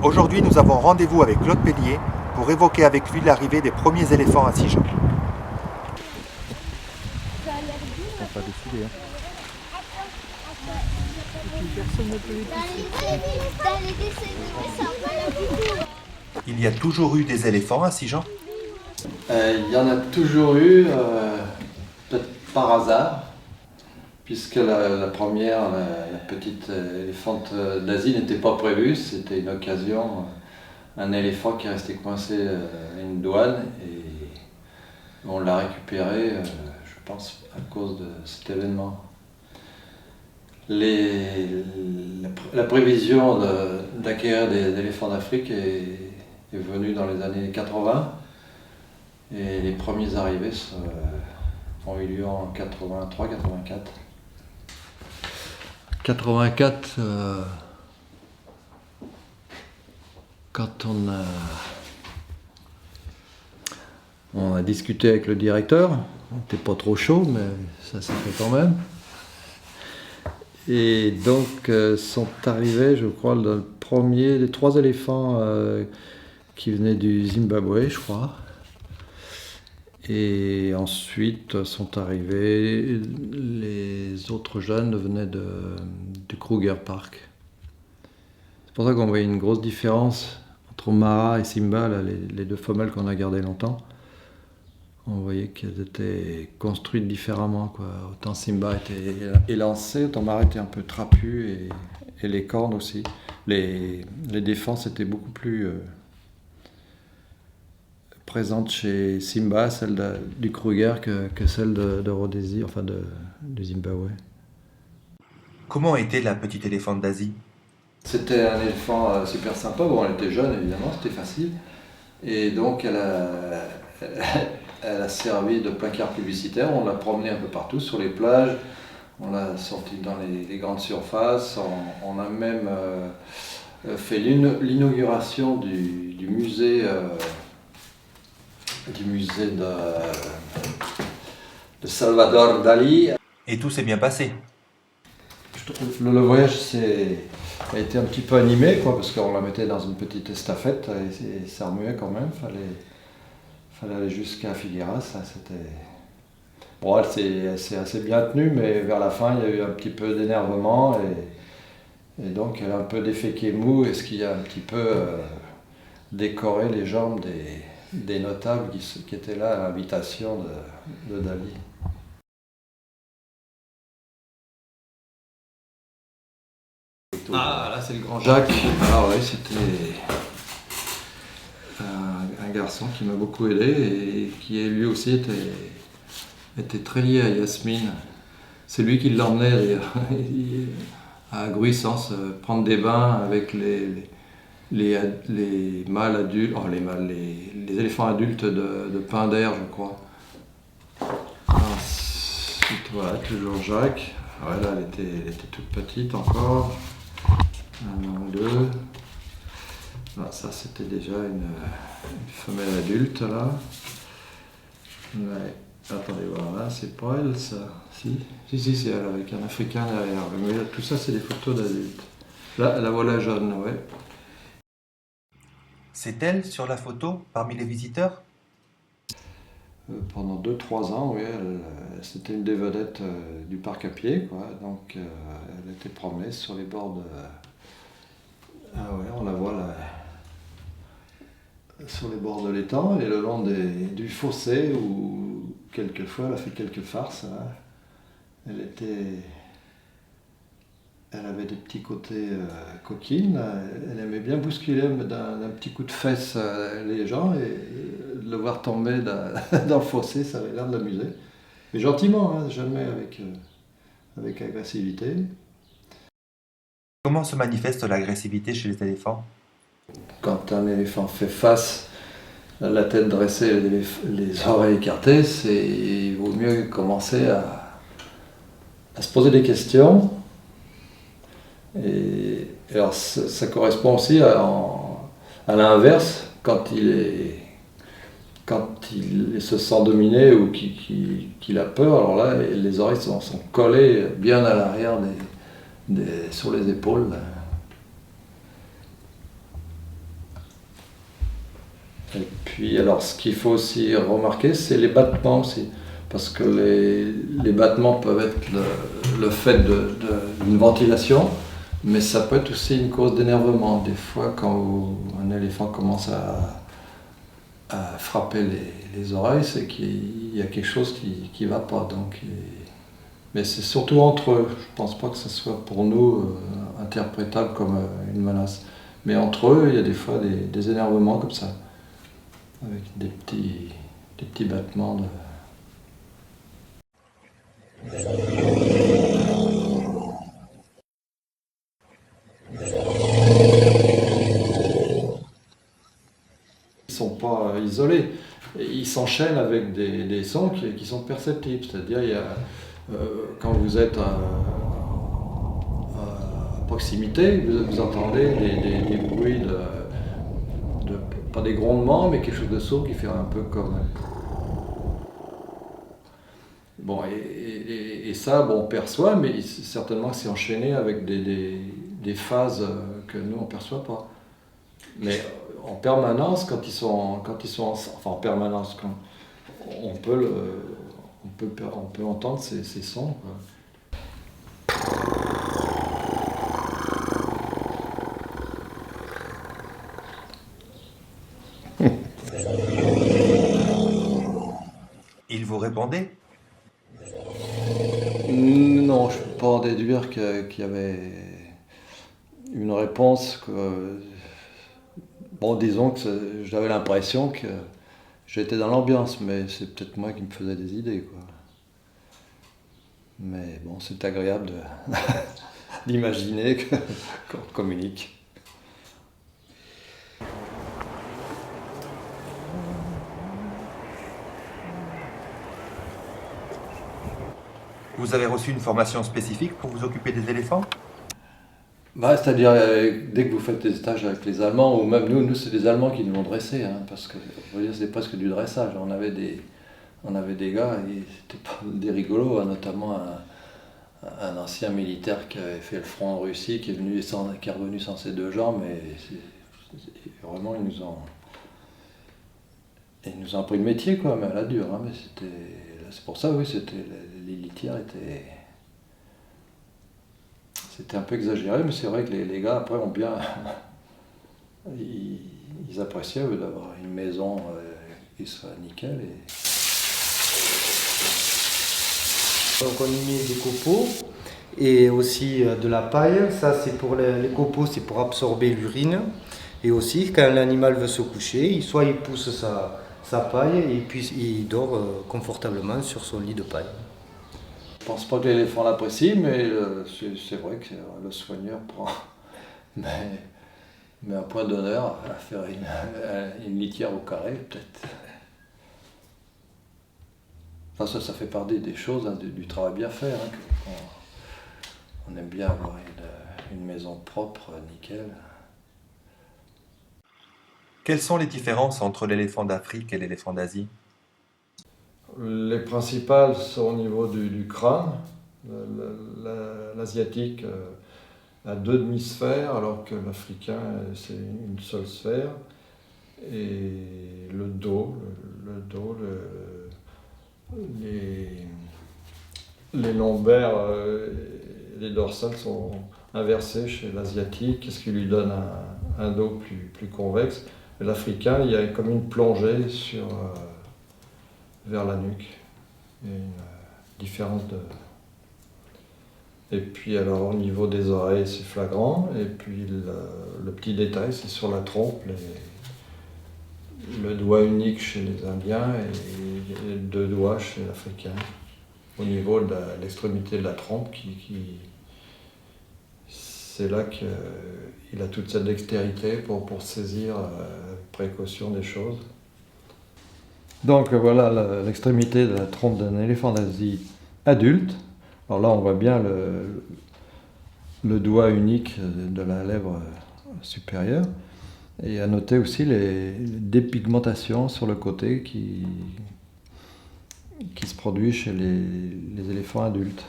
Aujourd'hui, nous avons rendez-vous avec Claude Pellier pour évoquer avec lui l'arrivée des premiers éléphants à Sijan. Pas décidé, hein. Personne ne peut les pousser. Dans les dessins animés, ça va la Il y a toujours eu des éléphants à Sijan? Il y en a toujours eu, peut-être par hasard, puisque la première, la petite éléphante d'Asie n'était pas prévue, c'était une occasion, un éléphant qui est resté coincé à une douane et on l'a récupéré, je pense, à cause de cet événement. La prévision d'acquérir des éléphants d'Afrique est venue dans les années 80 et les premiers arrivés ont eu lieu en 83-84. 84, quand on a discuté avec le directeur, on n'était pas trop chaud, mais ça s'est fait quand même. Et donc sont arrivés, je crois, les 3 éléphants qui venaient du Zimbabwe, je crois. Et ensuite sont arrivés, les autres jeunes venaient du Kruger Park. C'est pour ça qu'on voyait une grosse différence entre Mara et Simba, là, les 2 femelles qu'on a gardées longtemps. On voyait qu'elles étaient construites différemment, quoi. Autant Simba était élancé, autant Mara était un peu trapu et les cornes aussi. Les défenses étaient beaucoup plus présentes chez Simba, celle du Kruger, que celle de Rhodésie, enfin du Zimbabwe. Comment était la petite éléphante d'Asie? C'était un éléphant super sympa. Bon, elle était jeune évidemment, c'était facile. Et donc elle a servi de placard publicitaire. On l'a promenée un peu partout sur les plages. On l'a sortie dans les grandes surfaces. On a même fait l'inauguration du musée de Salvador Dali. Et tout s'est bien passé. Le voyage a été un petit peu animé, quoi, parce qu'on la mettait dans une petite estafette et ça remuait quand même. Fallait aller jusqu'à Figueras. Ça, c'était... Bon, elle s'est assez bien tenue, mais vers la fin, il y a eu un petit peu d'énervement et donc elle a un peu déféqué mou, et ce qui a un petit peu décoré les jambes des notables qui étaient là à l'invitation de Dali. Ah, là c'est le grand Jacques. Alors oui, c'était un garçon qui m'a beaucoup aidé et qui lui aussi était très lié à Yasmine. C'est lui qui l'emmenait d'ailleurs à Gruissance prendre des bains avec les mâles adultes, les éléphants adultes de Pinder, je crois. Ensuite, voilà, toujours Jacques. Ouais, là, elle était toute petite encore. 1 ou 2. Ah, ça, c'était déjà une femelle adulte, là. Ouais. Attendez, voilà, c'est pas elle, ça. Si, c'est elle, avec un Africain derrière. Mais là, tout ça, c'est des photos d'adultes. Là, la voilà jaune, ouais. C'est elle sur la photo, parmi les visiteurs? Pendant 2-3 ans, oui, c'était une des vedettes du parc à pied, quoi. Donc, elle était promenée sur les bords de... Ah ouais, on la voit là, sur les bords de l'étang et le long du fossé où quelquefois elle a fait quelques farces. Hein. Elle avait des petits côtés coquines. Elle aimait bien bousculer d'un petit coup de fesse les gens et le voir tomber dans le fossé, ça avait l'air de l'amuser. Mais gentiment, hein, jamais avec agressivité. Comment se manifeste l'agressivité chez les éléphants? Quand un éléphant fait face, la tête dressée, les oreilles écartées, il vaut mieux commencer à se poser des questions. Et alors ça correspond aussi à l'inverse, quand il se sent dominé ou qu'il a peur, alors là les oreilles sont collées bien à l'arrière sur les épaules. Et puis, alors, ce qu'il faut aussi remarquer, c'est les battements aussi. Parce que les battements peuvent être le fait d'une ventilation, mais ça peut être aussi une cause d'énervement. Des fois, quand un éléphant commence à frapper les oreilles, c'est qu'il y a quelque chose qui ne va pas. Donc, mais c'est surtout entre eux. Je ne pense pas que ce soit pour nous interprétable comme une menace. Mais entre eux, il y a des fois des énervements comme ça, avec des petits battements de... Ils ne sont pas isolés, ils s'enchaînent avec des sons qui sont perceptibles, c'est-à-dire quand vous êtes à proximité, vous entendez des bruits pas des grondements, mais quelque chose de sourd qui fait un peu comme... Bon, et ça, bon, on perçoit, mais certainement que c'est enchaîné avec des phases que nous, on ne perçoit pas. Mais en permanence, quand ils sont enfin en permanence, on peut entendre ces sons, quoi. Il vous répondait? Non, je ne peux pas en déduire qu'il y avait une réponse. Bon, disons que j'avais l'impression que j'étais dans l'ambiance, mais c'est peut-être moi qui me faisais des idées, quoi. Mais bon, c'est agréable d'imaginer qu'on communique. Vous avez reçu une formation spécifique pour vous occuper des éléphants? Bah, c'est-à-dire, dès que vous faites des stages avec les Allemands, ou même nous c'est les Allemands qui nous l'ont dressé, hein, parce que c'est presque du dressage. On avait des gars, et c'était pas des rigolos, hein, notamment un ancien militaire qui avait fait le front en Russie, qui est revenu sans ses deux jambes, et vraiment ils nous ont appris le métier, quoi, mais à la dure, hein, mais c'est pour ça, oui, les litières c'était un peu exagéré, mais c'est vrai que les gars, après, ont bien... ils appréciaient, eux, d'avoir une maison qui soit nickel. Donc on y met des copeaux et aussi de la paille. Ça, c'est pour les copeaux, c'est pour absorber l'urine. Et aussi, quand l'animal veut se coucher, soit il pousse sa paille et puis il dort confortablement sur son lit de paille. Je pense pas que l'éléphant l'apprécie, mais c'est vrai que le soigneur prend mais un point d'honneur à faire une litière au carré, peut-être. Enfin, ça fait partie des choses, hein, du travail bien fait. Hein, on aime bien avoir une maison propre, nickel. Quelles sont les différences entre l'éléphant d'Afrique et l'éléphant d'Asie? Les principales sont au niveau du crâne. L'asiatique a deux demi-sphères, alors que l'africain, c'est une seule sphère. Et le dos, les lombaires et les dorsales sont inversés chez l'asiatique, ce qui lui donne un dos plus convexe. L'africain, il y a comme une plongée vers la nuque. Il y a une différence de... Et puis alors au niveau des oreilles, c'est flagrant. Et puis le petit détail, c'est sur la trompe, le doigt unique chez les Indiens et les deux doigts chez l'Africain. Au niveau de l'extrémité de la trompe, c'est là qu'il a toute cette dextérité pour saisir précaution des choses. Donc voilà l'extrémité de la trompe d'un éléphant d'Asie adulte. Alors là on voit bien le doigt unique de la lèvre supérieure. Et à noter aussi les dépigmentations sur le côté qui se produit chez les éléphants adultes.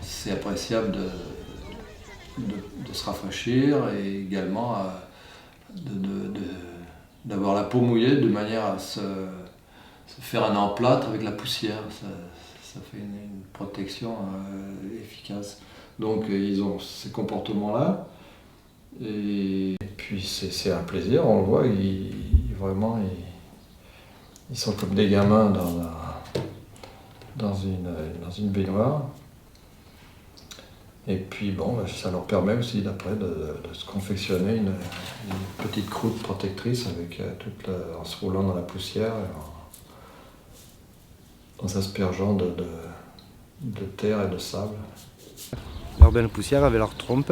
c'est appréciable de se rafraîchir et également d'avoir la peau mouillée de manière à se faire un emplâtre avec la poussière. Ça fait une protection efficace. Donc ils ont ces comportements-là. Et puis c'est un plaisir, on le voit, vraiment ils sont comme des gamins dans une baignoire. Et puis bon, ça leur permet aussi d'après de se confectionner une petite croûte protectrice avec en se roulant dans la poussière, en s'aspergeant de terre et de sable. Leur bain de poussière avec leur trompe.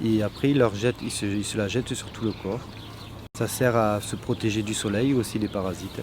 Et après, ils se la jettent sur tout le corps. Ça sert à se protéger du soleil ou aussi des parasites.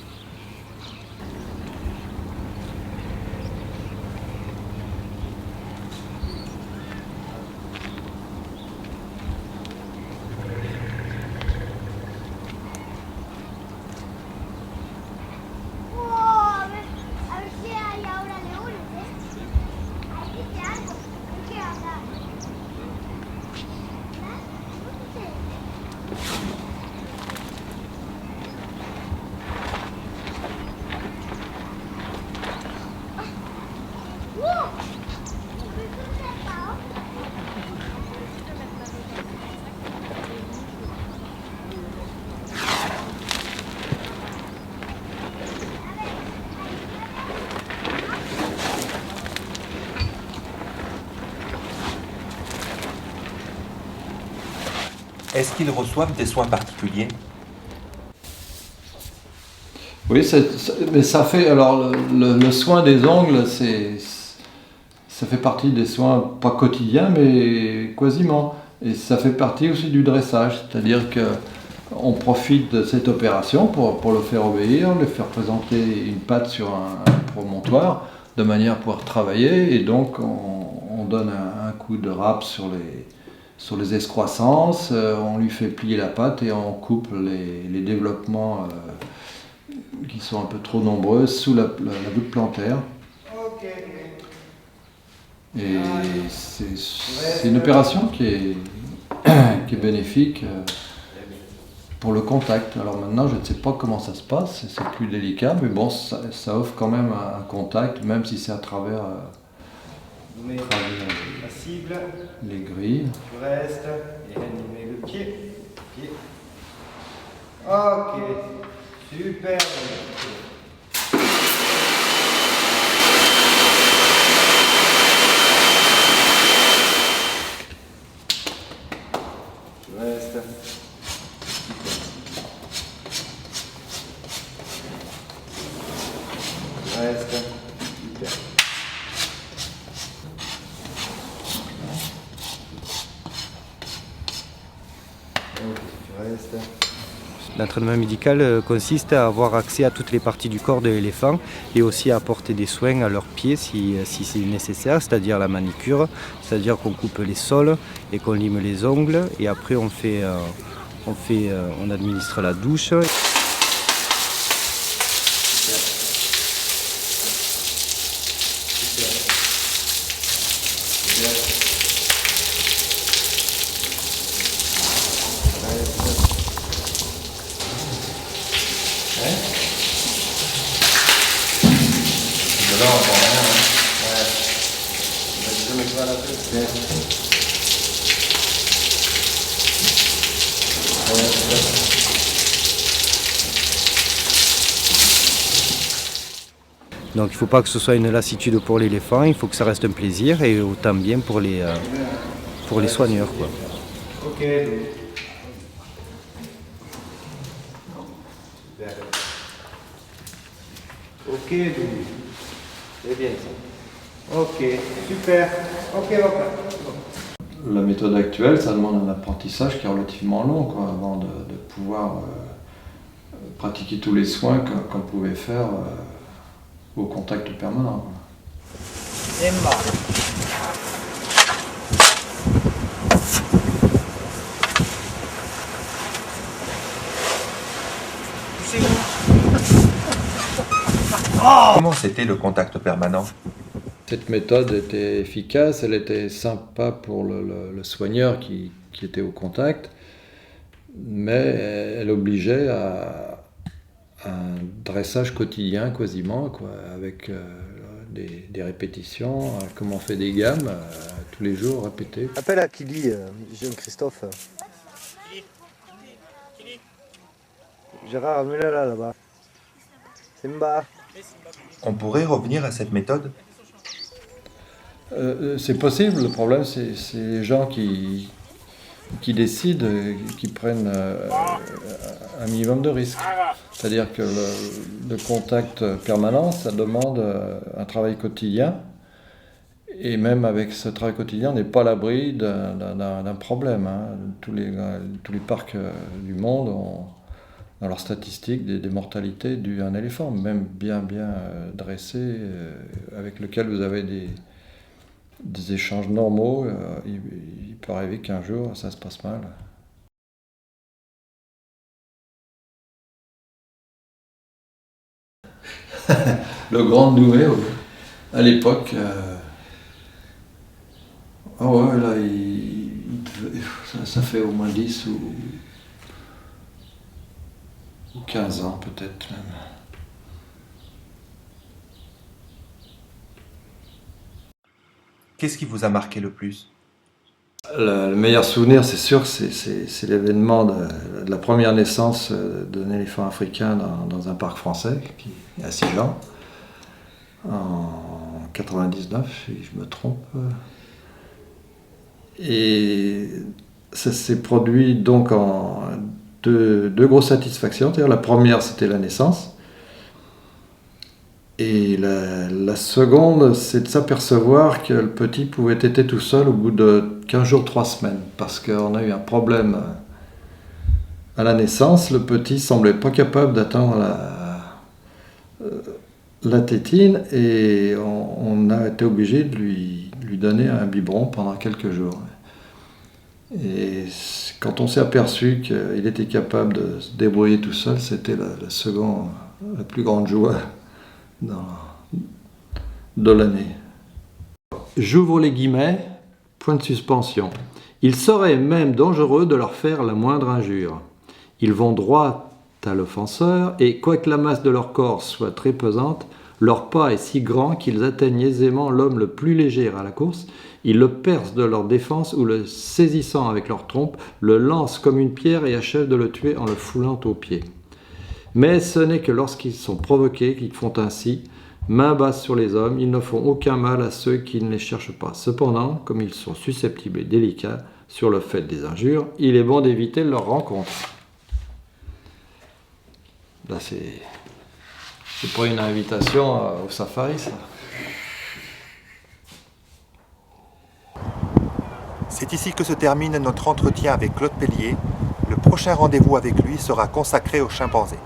Est-ce qu'ils reçoivent des soins particuliers? Oui, mais ça fait. Alors, le soin des ongles, ça fait partie des soins pas quotidiens, mais quasiment. Et ça fait partie aussi du dressage, c'est-à-dire qu'on profite de cette opération pour le faire obéir, le faire présenter une patte sur un promontoire, de manière à pouvoir travailler. Et donc, on donne un coup de râpe sur les excroissances, on lui fait plier la patte et on coupe les développements qui sont un peu trop nombreux sous la voûte plantaire. Et c'est une opération qui est bénéfique pour le contact. Alors maintenant, je ne sais pas comment ça se passe, c'est plus délicat, mais bon, ça offre quand même un contact, même si c'est à travers la cible, les grilles. tu restes et on met le pied. Ok, super. Tu restes. Tu restes. Super. L'entraînement médical consiste à avoir accès à toutes les parties du corps de l'éléphant et aussi à apporter des soins à leurs pieds si c'est nécessaire, c'est-à-dire la manicure, c'est-à-dire qu'on coupe les soles et qu'on lime les ongles et après on administre la douche. Donc il ne faut pas que ce soit une lassitude pour l'éléphant, il faut que ça reste un plaisir et autant bien pour les soigneurs, quoi. Ok. Ok, c'est bien ça. Ok, super. Ok, La méthode actuelle, ça demande un apprentissage qui est relativement long, quoi, avant de pouvoir pratiquer tous les soins qu'on pouvait faire au contact permanent. Emma. Comment c'était le contact permanent? Cette méthode était efficace, elle était sympa pour le soigneur qui était au contact, mais elle obligeait à un dressage quotidien quasiment, quoi, avec des répétitions, comme on fait des gammes, tous les jours répétées. Appelle à Kili, jeune Christophe. Gérard, mets-le là-bas. Simba. On pourrait revenir à cette méthode? C'est possible, le problème c'est les gens qui décident, qui prennent un minimum de risque. C'est-à-dire que le contact permanent, ça demande un travail quotidien. Et même avec ce travail quotidien, on n'est pas à l'abri d'un problème. Hein. Tous les parcs du monde ont dans leurs statistiques des mortalités dues à un éléphant, même bien dressé, avec lequel vous avez des échanges normaux. Il peut arriver qu'un jour, ça se passe mal. Le grand Douai, à l'époque, ouais, là, ça fait au moins 10 ou 15 ans peut-être même. Qu'est-ce qui vous a marqué le plus? Le meilleur souvenir, c'est sûr, c'est l'événement de la première naissance d'un éléphant africain dans un parc français, à Sijan, en 99, si je me trompe. Et ça s'est produit donc en deux grosses satisfactions. C'est-à-dire la première, c'était la naissance. Et la seconde, c'est de s'apercevoir que le petit pouvait téter tout seul au bout de 15 jours, 3 semaines. Parce qu'on a eu un problème à la naissance. Le petit semblait pas capable d'atteindre la tétine et on a été obligé de lui donner un biberon pendant quelques jours. Et quand on s'est aperçu qu'il était capable de se débrouiller tout seul, c'était la plus grande joie de l'année. J'ouvre les guillemets, point de suspension. Il serait même dangereux de leur faire la moindre injure. Ils vont droit à l'offenseur et, quoique la masse de leur corps soit très pesante, leur pas est si grand qu'ils atteignent aisément l'homme le plus léger à la course. Ils le percent de leur défense ou le saisissant avec leur trompe, le lancent comme une pierre et achèvent de le tuer en le foulant aux pieds. Mais ce n'est que lorsqu'ils sont provoqués qu'ils font ainsi, main basse sur les hommes, ils ne font aucun mal à ceux qui ne les cherchent pas. Cependant, comme ils sont susceptibles et délicats sur le fait des injures, il est bon d'éviter leur rencontre. Là, c'est pas une invitation au safari, ça. C'est ici que se termine notre entretien avec Claude Pellier. Le prochain rendez-vous avec lui sera consacré aux chimpanzés.